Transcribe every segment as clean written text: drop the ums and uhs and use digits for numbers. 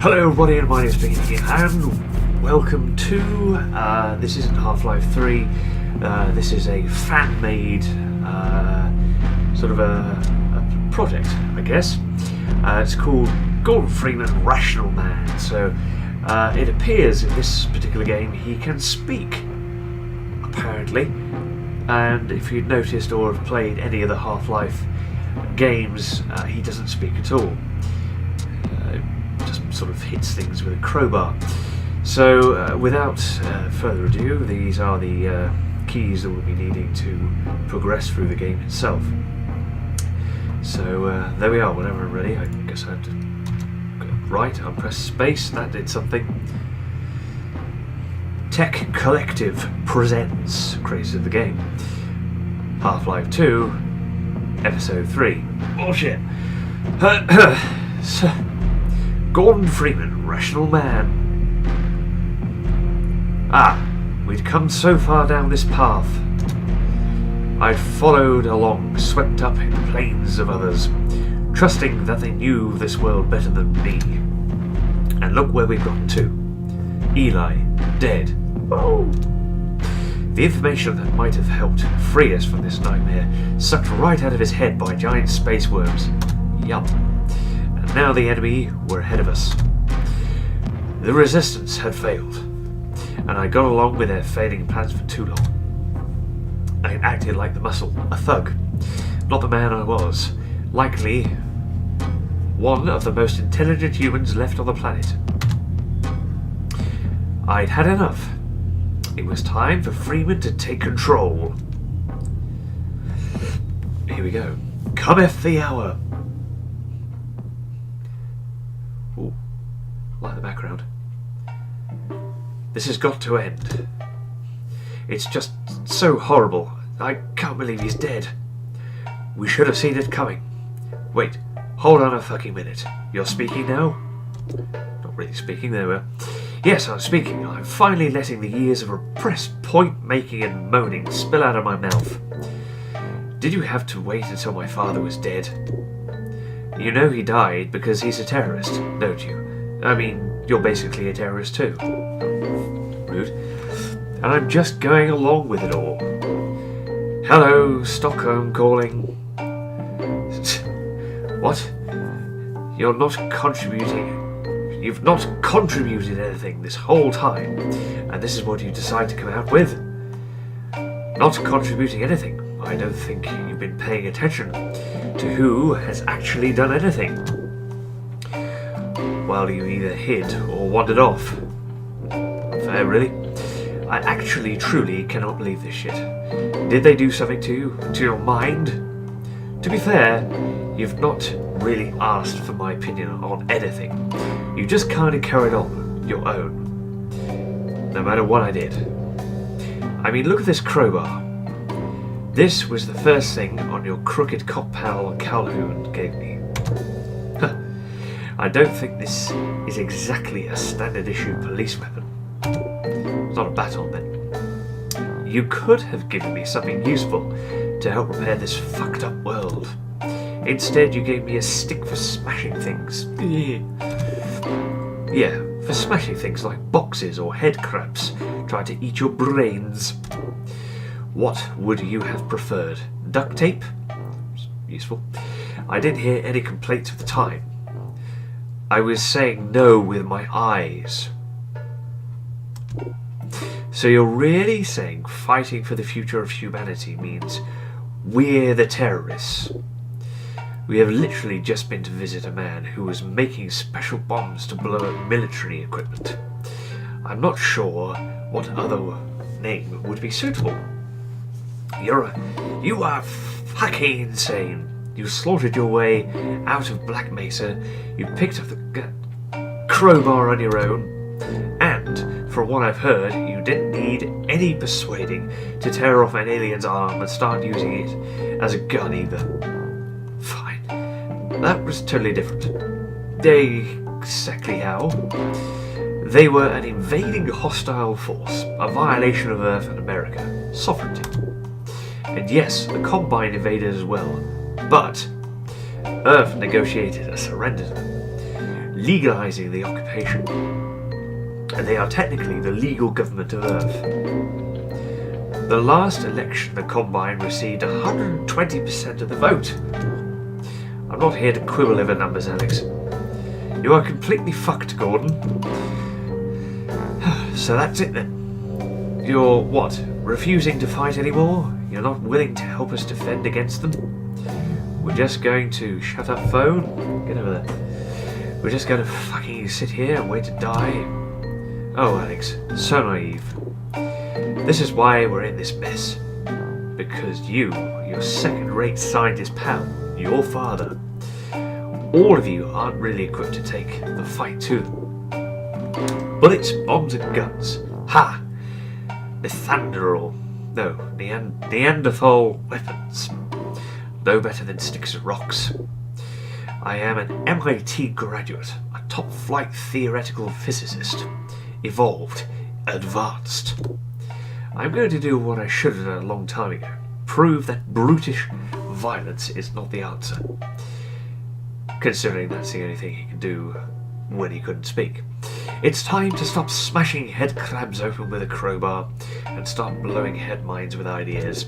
Hello everybody, and my name is Bean here, and welcome to, this isn't Half-Life 3, this is a fan-made, sort of a project, I guess. It's called Gordan Freeman Rational Man. So it appears in this particular game he can speak, apparently, and if you've noticed or have played any of the Half-Life games, he doesn't speak at all. Just sort of hits things with a crowbar. So without further ado, these are the keys that we'll be needing to progress through the game itself. So there we are. Whenever I'm ready, I guess I have to go right, I'll press space. That did something. TEK Collective presents, creators of the game, Half-Life 2 Episode 3. Bullshit. So, Gordan Freeman, Rational Man. We'd come so far down this path. I'd followed along, swept up in the plains of others, trusting that they knew this world better than me. And look where we've gotten to. Eli, dead. Oh. The information that might have helped free us from this nightmare sucked right out of his head by giant space worms. Yup. And now the enemy were ahead of us. The resistance had failed, and I got along with their failing plans for too long. I acted like the muscle, a thug, not the man I was, likely one of the most intelligent humans left on the planet. I'd had enough. It was time for Freeman to take control. Here we go. Cometh the hour. Ooh, like the background. This has got to end. It's just so horrible. I can't believe he's dead. We should have seen it coming. Wait, hold on a fucking minute. You're speaking now? Not really speaking, there we are. Yes, I'm speaking. I'm finally letting the years of repressed point-making and moaning spill out of my mouth. Did you have to wait until my father was dead? You know he died because he's a terrorist, don't you? I mean, you're basically a terrorist too. Rude. And I'm just going along with it all. Hello, Stockholm calling. What? You're not contributing. You've not contributed anything this whole time, and this is what you decide to come out with? Not contributing anything. I don't think you've been paying attention to who has actually done anything. While you either hid or wandered off. Fair, really? I actually, truly cannot believe this shit. Did they do something to you? To your mind? To be fair, you've not really asked for my opinion on anything. You just kind of carried on your own. No matter what I did. I mean, look at this crowbar. This was the first thing on your crooked cop pal Calhoun gave me. I don't think this is exactly a standard issue police weapon. It's not a baton then. You could have given me something useful to help repair this fucked up world. Instead, you gave me a stick for smashing things. Yeah, for smashing things like boxes or head crabs, trying to eat your brains. What would you have preferred? Duct tape? Useful. I didn't hear any complaints at the time. I was saying no with my eyes. So you're really saying fighting for the future of humanity means we're the terrorists? We have literally just been to visit a man who was making special bombs to blow up military equipment. I'm not sure what other name would be suitable. You are fucking insane. You slaughtered your way out of Black Mesa, you picked up the crowbar on your own, and, from what I've heard, you didn't need any persuading to tear off an alien's arm and start using it as a gun either. Fine. That was totally different. Exactly how? They were an invading hostile force, a violation of Earth and America, sovereignty. And yes, the Combine invaded as well, but Earth negotiated a surrender to them, legalizing the occupation. And they are technically the legal government of Earth. The last election, the Combine received 120% of the vote. I'm not here to quibble over numbers, Alex. You are completely fucked, Gordan. So that's it then. You're, what, refusing to fight anymore? You're not willing to help us defend against them? We're just going to shut up phone? Get over there. We're just going to fucking sit here and wait to die? Oh, Alex, so naive. This is why we're in this mess. Because you, your second-rate scientist pal, your father, all of you aren't really equipped to take the fight to them. Bullets, bombs and guns. Ha! Neanderthal weapons. No better than sticks and rocks. I am an MIT graduate, a top-flight theoretical physicist. Evolved. Advanced. I'm going to do what I should have done a long time ago. Prove that brutish violence is not the answer. Considering that's the only thing he could do when he couldn't speak. It's time to stop smashing head crabs open with a crowbar and start blowing head mines with ideas.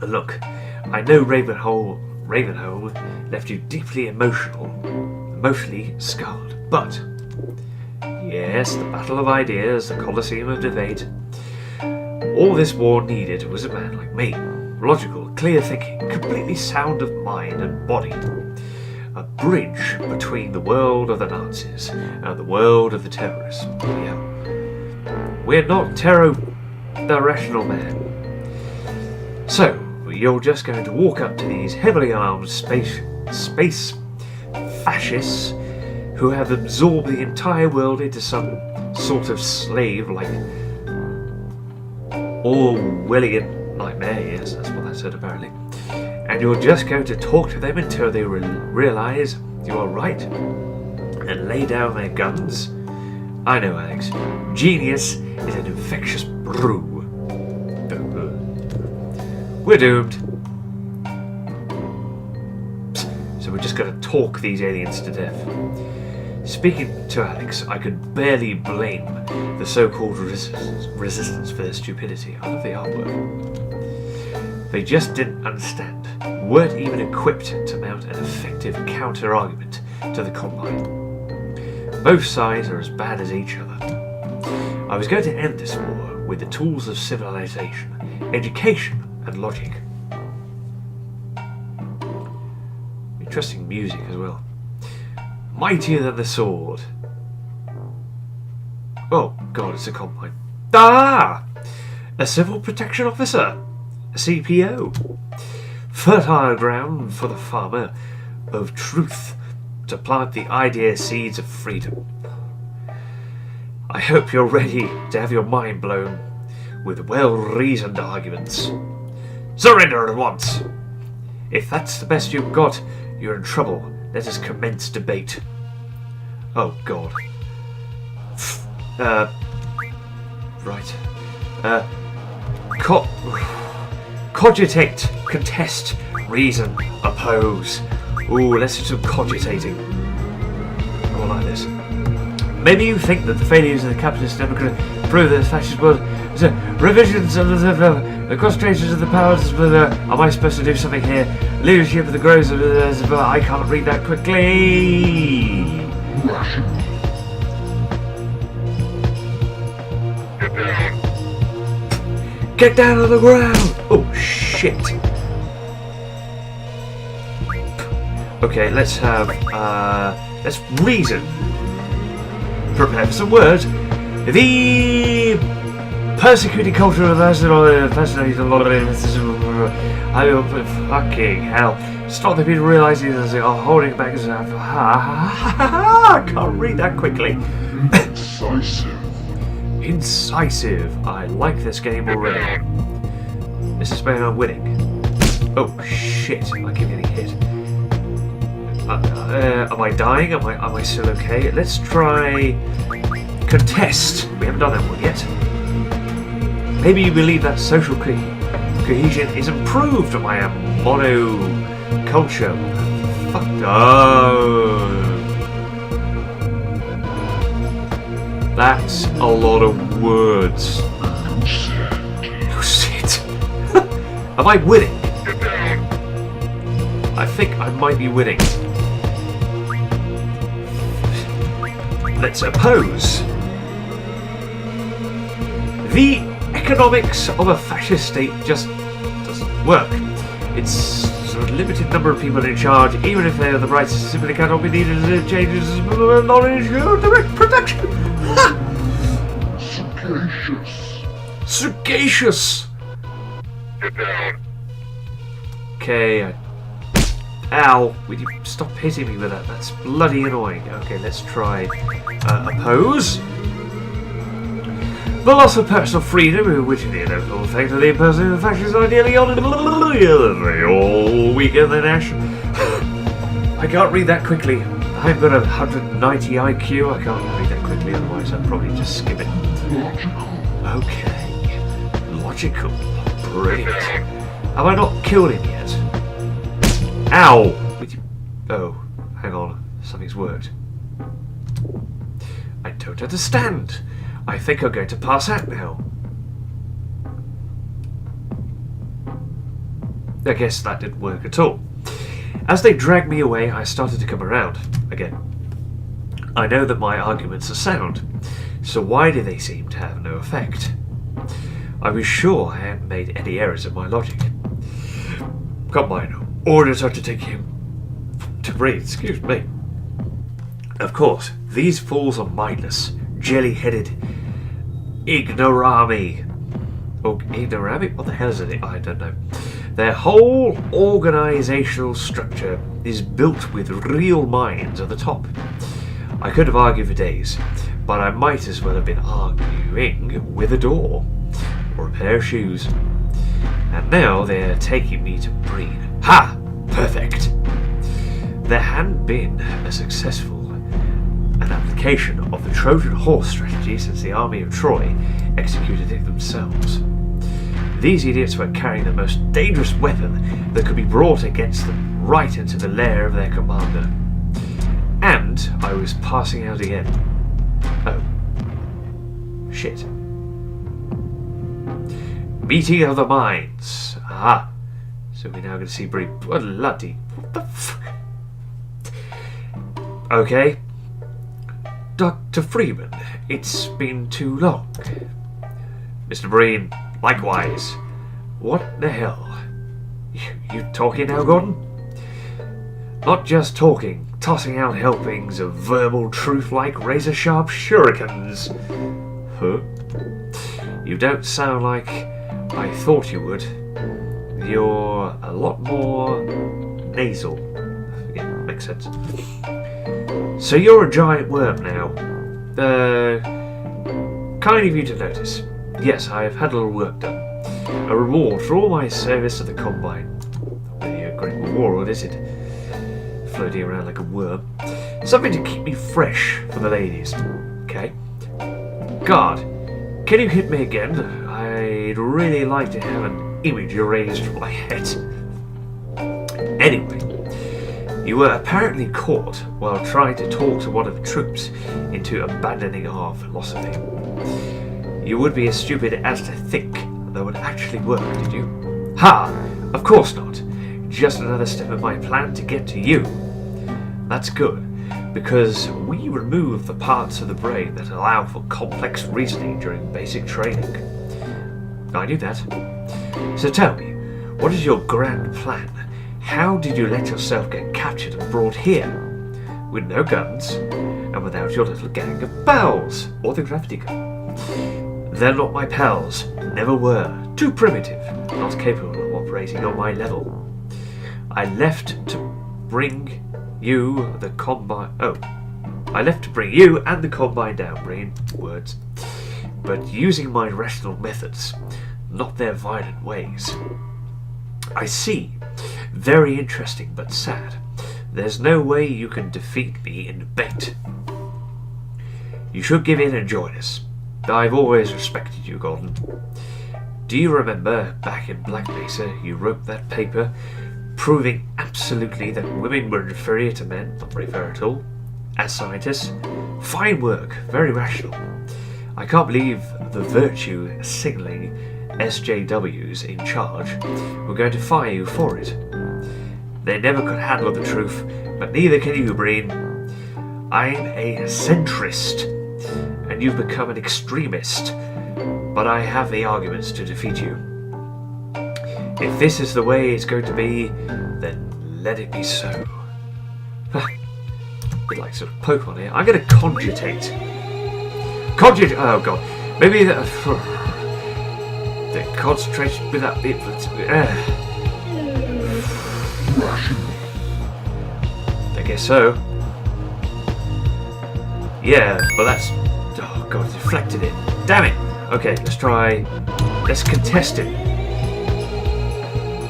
Look, I know Ravenholm left you deeply emotionally scarred, but yes, the battle of ideas, the Colosseum of debate. All this war needed was a man like me, logical, clear thinking, completely sound of mind and body. A bridge between the world of the Nazis and the world of the terrorists. Yeah. We're not the rational man. So, you're just going to walk up to these heavily armed space fascists who have absorbed the entire world into some sort of slave-like Orwellian nightmare. Yes, that's what that said apparently. And you're just going to talk to them until they realise you are right and lay down their guns? I know, Alex. Genius is an infectious brew. We're doomed. So we're just going to talk these aliens to death. Speaking to Alex, I could barely blame the so-called resistance for their stupidity. I love the artwork. They just didn't understand. Weren't even equipped to mount an effective counter-argument to the Combine. Both sides are as bad as each other. I was going to end this war with the tools of civilization, education and logic. Interesting music as well. Mightier than the sword. Oh god, it's a Combine. Ah! A civil protection officer. A CPO. Fertile ground for the farmer of truth to plant the idea seeds of freedom. I hope you're ready to have your mind blown with well-reasoned arguments. Surrender at once! If that's the best you've got, you're in trouble. Let us commence debate. Oh god. Right. Cogitate, contest, reason, oppose. Ooh, let's do some cogitating. I like this. Maybe you think that the failures of the capitalist democrat prove that the fascist world is revisions of the concentrations of the powers. Am I supposed to do something here? Leadership of the growth of I can't read that quickly. Get down on the ground! Oh shit! Okay, let's have let's reason. Prepare for some words. The persecuting culture of fascinating a lot of it. Fucking hell! Stop the people realizing that they are holding back. I can't read that quickly. Incisive. I like this game already. This is where I'm winning. Oh shit! I keep getting hit. Am I dying? Am I still okay? Let's try contest. We haven't done that one yet. Maybe you believe that social cohesion is improved by a mono culture. Fuck. Oh. That's a lot of words. You sit. Am I winning? I think I might be winning. Let's oppose. The economics of a fascist state just doesn't work. It's a limited number of people in charge, even if they are the rights simply cannot be needed as it changes knowledge direct protection. Sagacious. Sagacious. Get down. Okay. Ow! Will you stop hitting me with that? That's bloody annoying. Okay, let's try oppose. The loss of personal freedom, which in the inevitable effect of the impersonation of factions ideally on they all weaken the nation. I can't read that quickly. I've got a 190 IQ. I can't read that quickly, otherwise I'd probably just skip it. Okay. Logical. Brilliant. Have I not killed him yet? Ow! Oh, hang on. Something's worked. I don't understand. I think I'm going to pass out now. I guess that didn't work at all. As they dragged me away, I started to come around again. I know that my arguments are sound, so why do they seem to have no effect? I was sure I hadn't made any errors in my logic. Combine orders are to take him to breathe, excuse me. Of course, these fools are mindless, jelly-headed ignorami. Oh, ignorami? What the hell is it? I don't know. Their whole organizational structure is built with real minds at the top. I could have argued for days, but I might as well have been arguing with a door or a pair of shoes. And now they're taking me to breed. Ha! Perfect! There hadn't been a successful application of the Trojan horse strategy since the army of Troy executed it themselves. These idiots were carrying the most dangerous weapon that could be brought against them right into the lair of their commander. And I was passing out again. Oh. Shit. Meeting of the minds. Ah. So we're now going to see bloody. What the fuck? Okay. Dr. Freeman, it's been too long. Mr. Breen, likewise. What the hell? You talking now, Gordan? Not just talking, tossing out helpings of verbal truth like razor-sharp shurikens. Huh? You don't sound like I thought you would. You're a lot more nasal. Yeah, makes sense. So you're a giant worm now. Kind of you to notice. Yes, I have had a little work done. A reward for all my service to the Combine. Not really a great reward, is it? Floating around like a worm. Something to keep me fresh for the ladies. Okay. Guard, can you hit me again? I'd really like to have an image erased from my head. Anyway. You were apparently caught while trying to talk to one of the troops into abandoning our philosophy. You would be as stupid as to think that would actually work, did you? Ha! Of course not. Just another step in my plan to get to you. That's good, because we remove the parts of the brain that allow for complex reasoning during basic training. I knew that. So tell me, what is your grand plan? How did you let yourself get captured and brought here? With no guns, and without your little gang of pals, or the gravity gun. They're not my pals, never were. Too primitive, not capable of operating on my level. I left to bring you the Combine... Oh. I left to bring you and the Combine down, brain. Words. But using my rational methods, not their violent ways. I see. Very interesting, but sad. There's no way you can defeat me in debate. You should give in and join us. I've always respected you, Gordan. Do you remember back in Black Mesa you wrote that paper proving absolutely that women were inferior to men, not very fair at all, as scientists? Fine work, very rational. I can't believe the virtue signaling SJWs in charge were going to fire you for it. They never could handle the truth, but neither can you, Breen. I'm a centrist, and you've become an extremist, but I have the arguments to defeat you. If this is the way it's going to be, then let it be so. Bit like sort of Pokemon here. I'm going to cogitate. Oh god. Maybe the concentration with that bit. I guess so. Yeah, but that's... Oh god, it deflected it. Damn it! Okay, let's try... Let's contest it.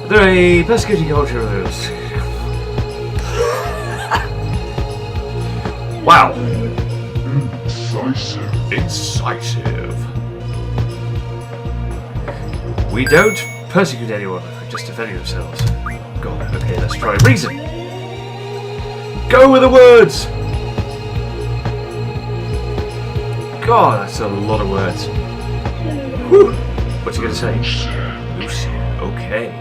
There are a persecuting cultures. Wow! Incisive. We don't persecute anyone, just defending themselves. God, okay, let's try reason. Go with the words! God, that's a lot of words. Whew. What's he going to say? Lucy. Okay.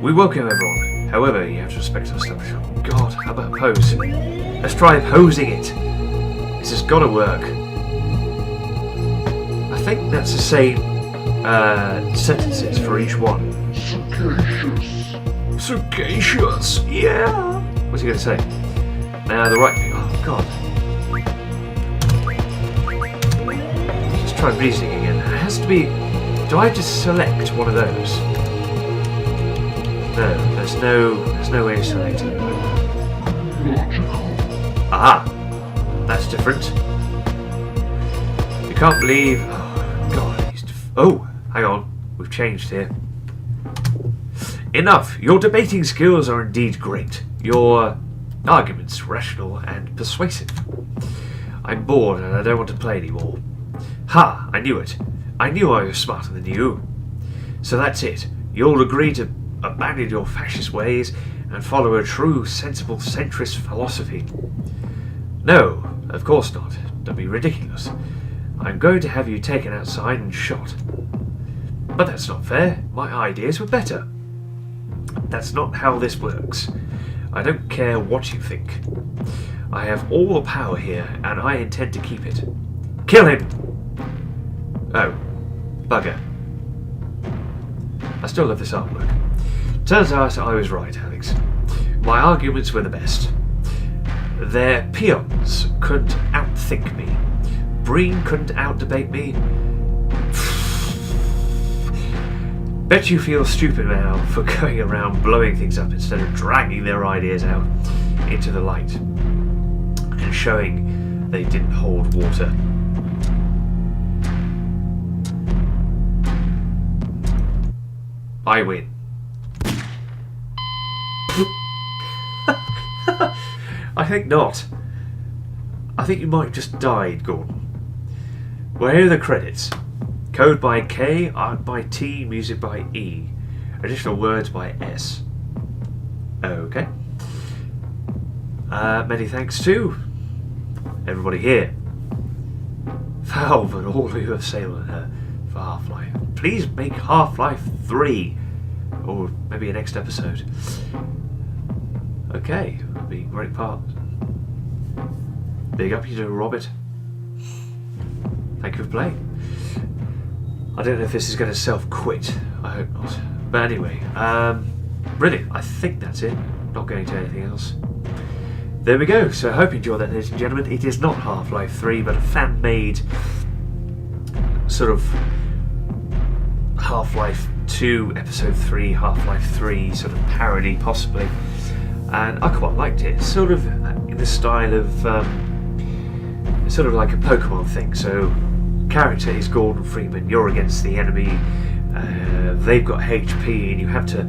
We welcome everyone. However, you have to respect our establishment. God, how about pose? Let's try posing it. This has got to work. I think that's the same sentences for each one. Sagacious. Yeah. What's he going to say? Now the right thing. Oh God. Let's try reasoning again. It has to be. Do I just select one of those? No. There's no way of selecting. Aha. That's different. You can't believe. Oh God. Oh, hang on. We've changed here. Enough! Your debating skills are indeed great. Your arguments rational and persuasive. I'm bored and I don't want to play anymore. Ha! I knew it. I knew I was smarter than you. So that's it. You'll agree to abandon your fascist ways and follow a true, sensible, centrist philosophy. No, of course not. Don't be ridiculous. I'm going to have you taken outside and shot. But that's not fair. My ideas were better. That's not how this works. I don't care what you think. I have all the power here, and I intend to keep it. Kill him! Oh, bugger. I still love this artwork. Turns out I was right, Alex. My arguments were the best. Their peons couldn't outthink me. Breen couldn't outdebate me. Bet you feel stupid now for going around blowing things up instead of dragging their ideas out into the light and showing they didn't hold water. I win. I think not. I think you might have just died, Gordan. Well, here are the credits. Code by K, art by T, music by E. Additional words by S. Okay. Many thanks to everybody here. Valve and all who have sailed on her for Half-Life. Please make Half-Life 3. Or maybe a next episode. Okay, that'll be a great part. Big up you to Robert. Thank you for playing. I don't know if this is going to self-quit. I hope not. But anyway, brilliant. I think that's it. Not going to anything else. There we go. So I hope you enjoyed that, ladies and gentlemen. It is not Half-Life 3, but a fan-made sort of Half-Life 2, Episode 3, Half-Life 3 sort of parody, possibly. And I quite liked it. It's sort of in the style of sort of like a Pokemon thing. So character is Gordan Freeman, you're against the enemy, they've got HP and you have to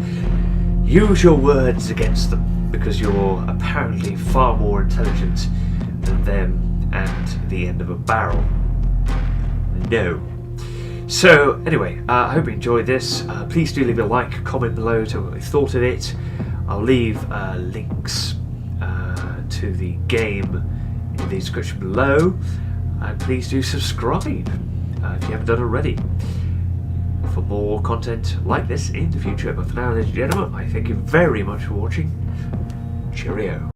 use your words against them because you're apparently far more intelligent than them and the end of a barrel. No. So anyway, I hope you enjoyed this. Please do leave a like, comment below to what you thought of it. I'll leave links to the game in the description below. and please do subscribe if you haven't done already for more content like this in the future. But for now, ladies and gentlemen, I thank you very much for watching. Cheerio.